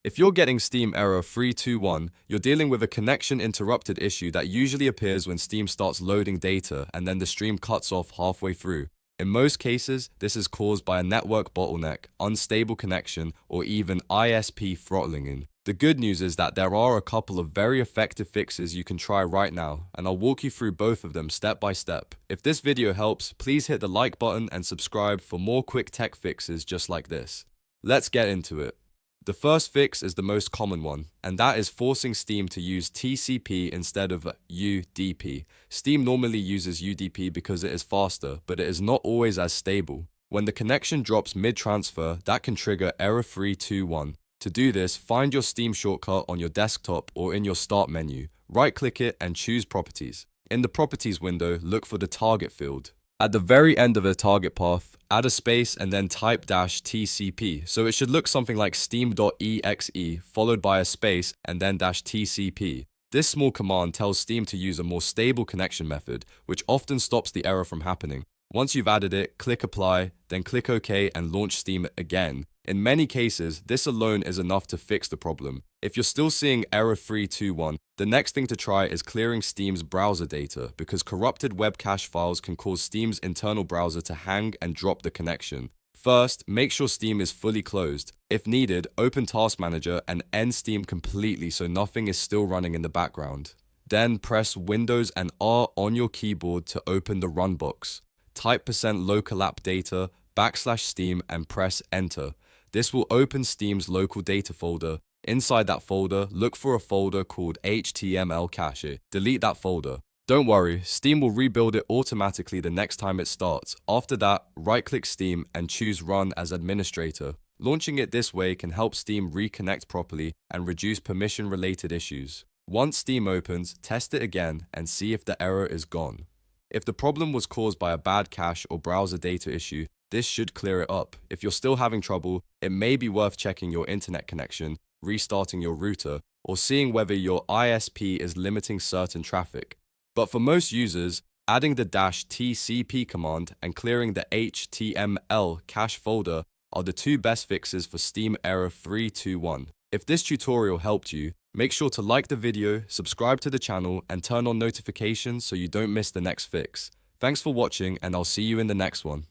If you're getting Steam error 321, you're dealing with a connection interrupted issue that usually appears when Steam starts loading data and then the stream cuts off halfway through. In most cases, this is caused by a network bottleneck, unstable connection, or even ISP throttling. The good news is that there are a couple of very effective fixes you can try right now, and I'll walk you through both of them step by step. If this video helps, please hit the like button and subscribe for more quick tech fixes just like this. Let's get into it. The first fix is the most common one, and that is forcing Steam to use TCP instead of UDP. Steam normally uses UDP because it is faster, but it is not always as stable. When the connection drops mid-transfer, that can trigger error 321. To do this, find your Steam shortcut on your desktop or in your Start menu. Right-click it and choose Properties. In the Properties window, look for the target field. At the very end of the target path, add a space and then type -tcp, so it should look something like steam.exe followed by a space and then -tcp. This small command tells Steam to use a more stable connection method, which often stops the error from happening. Once you've added it, click Apply, then click OK and launch Steam again. In many cases, this alone is enough to fix the problem. If you're still seeing error 321, the next thing to try is clearing Steam's browser data, because corrupted web cache files can cause Steam's internal browser to hang and drop the connection. First, make sure Steam is fully closed. If needed, open Task Manager and end Steam completely so nothing is still running in the background. Then press Windows and R on your keyboard to open the run box. Type %localappdata \steam and press Enter. This will open Steam's local data folder. Inside that folder, look for a folder called htmlcache. Delete that folder. Don't worry, Steam will rebuild it automatically the next time it starts. After that, right-click Steam and choose Run as administrator. Launching it this way can help Steam reconnect properly and reduce permission-related issues. Once Steam opens, test it again and see if the error is gone. If the problem was caused by a bad cache or browser data issue, this should clear it up. If you're still having trouble, it may be worth checking your internet connection, restarting your router, or seeing whether your ISP is limiting certain traffic. But for most users, adding the -tcp command and clearing the HTML cache folder are the two best fixes for Steam error 321. If this tutorial helped you, make sure to like the video, subscribe to the channel, and turn on notifications so you don't miss the next fix. Thanks for watching, and I'll see you in the next one.